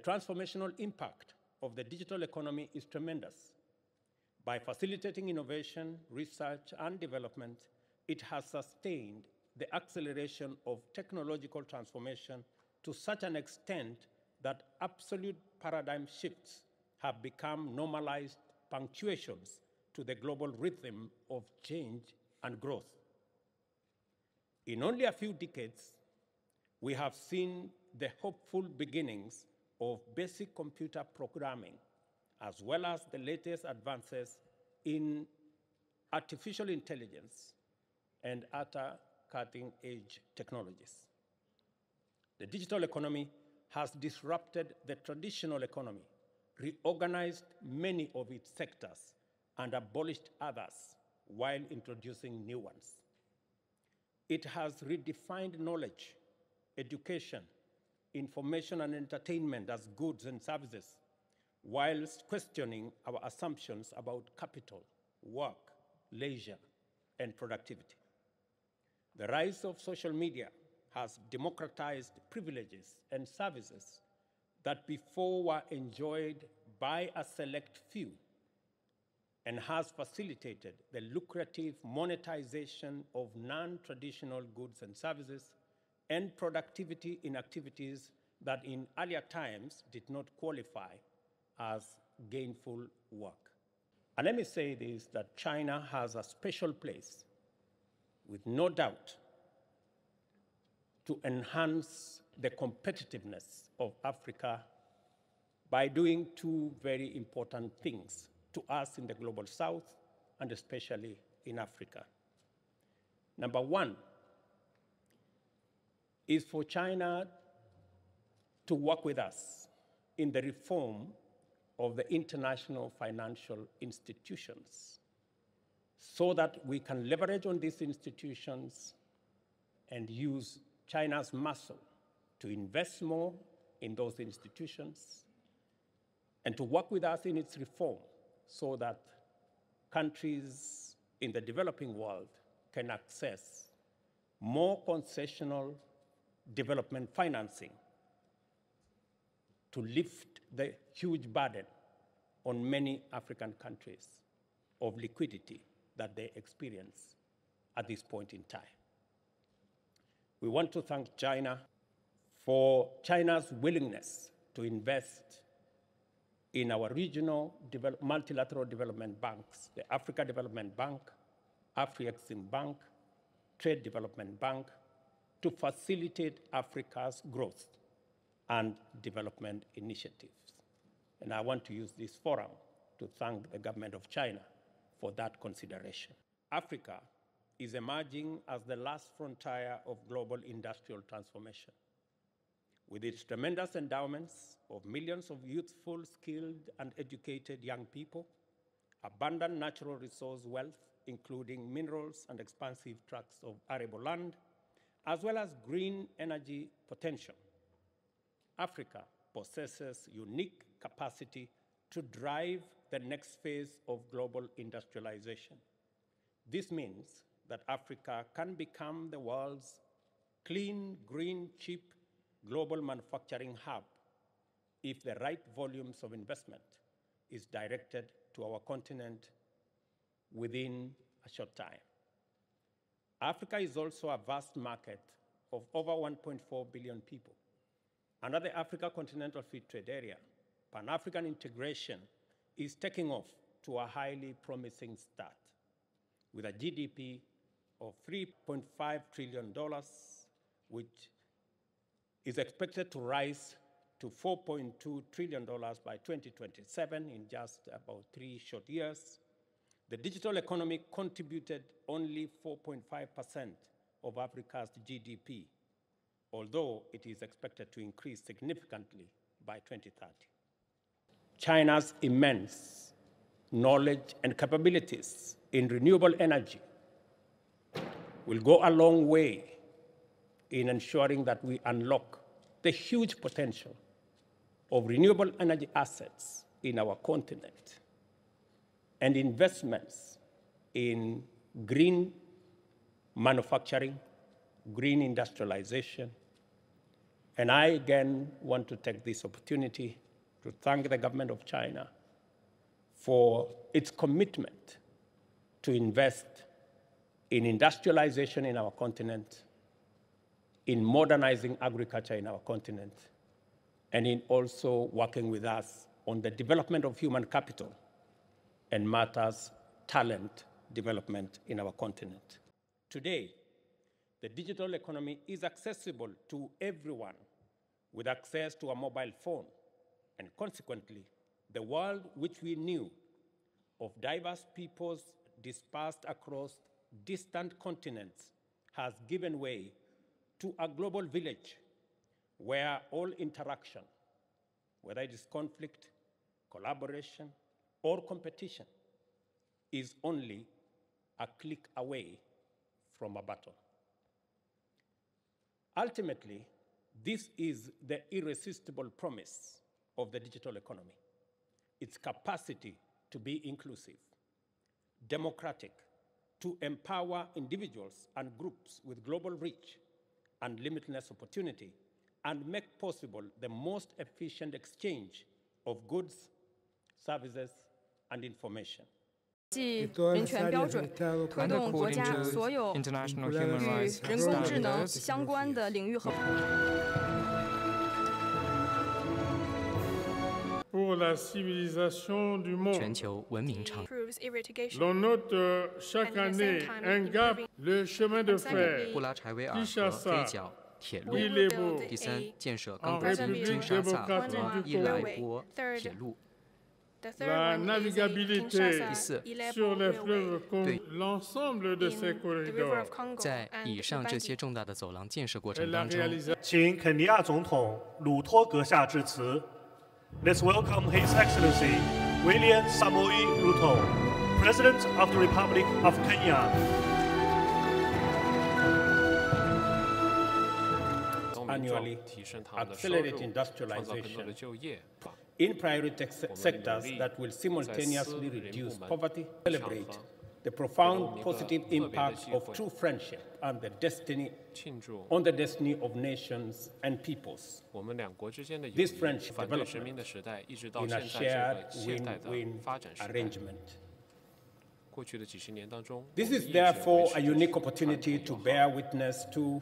transformational impact of the digital economy is tremendous. By facilitating innovation, research, and development, it has sustained the acceleration of technological transformation to such an extent that absolute paradigm shifts have become normalized punctuations to the global rhythm of change and growth. In only a few decades, we have seen the hopeful beginnings of basic computer programming, as well as the latest advances in artificial intelligence and other cutting-edge technologies. The digital economy has disrupted the traditional economy, reorganized many of its sectors, and abolished others while introducing new ones. It has redefined knowledge, education, information, and entertainment as goods and services, whilst questioning our assumptions about capital, work, leisure, and productivity. The rise of social media has democratized privileges and services that before were enjoyed by a select few, and has facilitated the lucrative monetization of non-traditional goods and services and productivity in activities that in earlier times did not qualify as gainful work. And let me say this, that China has a special place, with no doubt, to enhance the competitiveness of Africa by doing two very important things to us in the global south, and especially in Africa. Number one is for China to work with us in the reform of the international financial institutions so that we can leverage on these institutions and use China's muscle to invest more in those institutions and to work with us in its reform so that countries in the developing world can access more concessional development financing to lift the huge burden on many African countries of liquidity that they experience at this point in time. We want to thank China for China's willingness to invest in our regional multilateral development banks, the Africa Development Bank, Afrexim Bank, Trade Development Bank, to facilitate Africa's growth and development initiatives. And I want to use this forum to thank the government of China for that consideration. Africa is emerging as the last frontier of global industrial transformation. With its tremendous endowments of millions of youthful, skilled, and educated young people, abundant natural resource wealth, including minerals and expansive tracts of arable land, as well as green energy potential, Africa possesses unique capacity to drive the next phase of global industrialization. This means that Africa can become the world's clean, green, cheap global manufacturing hub if the right volumes of investment is directed to our continent within a short time. Africa is also a vast market of over 1.4 billion people. Under the Africa Continental Free Trade Area, Pan-African integration is taking off to a highly promising start, with a GDP of $3.5 trillion, which is expected to rise to $4.2 trillion by 2027 in just about 3 short years. The digital economy contributed only 4.5% of Africa's GDP, although it is expected to increase significantly by 2030. China's immense knowledge and capabilities in renewable energy will go a long way in ensuring that we unlock the huge potential of renewable energy assets in our continent, and investments in green manufacturing, green industrialization, And I again want to take this opportunity to thank the government of China for its commitment to invest in industrialization in our continent, in modernizing agriculture in our continent, and in also working with us on the development of human capital and matters talent development in our continent. Today, the digital economy is accessible to everyone with access to a mobile phone, and consequently, the world which we knew of diverse peoples dispersed across distant continents has given way to a global village where all interaction, whether it is conflict, collaboration, or competition, is only a click away from a button. Ultimately, this is the irresistible promise of the digital economy: its capacity to be inclusive, democratic, to empower individuals and groups with global reach and limitless opportunity, and make possible the most efficient exchange of goods, services, and information. 即人权标准，推动国家所有与人工智能相关的领域和。Pour la civilisation du monde. 全球文明倡议。L'on note chaque année un gap, le chemin de fer. 布拉柴维尔和黑角铁路。第三，建设冈德基、金沙萨和伊莱波铁路。 La navigabilité sur les fleuves Congo, l'ensemble de ces corridors. 在以上这些重大的走廊建设过程当中，请肯尼亚总统鲁托阁下致辞。Let's welcome His Excellency William Samoei Ruto, President of the Republic of Kenya. Annually, accelerate industrialization in priority sectors that will simultaneously reduce poverty, celebrate the profound positive impact of true friendship and the destiny of nations and peoples. This friendship development in a shared win-win arrangement. This is therefore a unique opportunity to bear witness to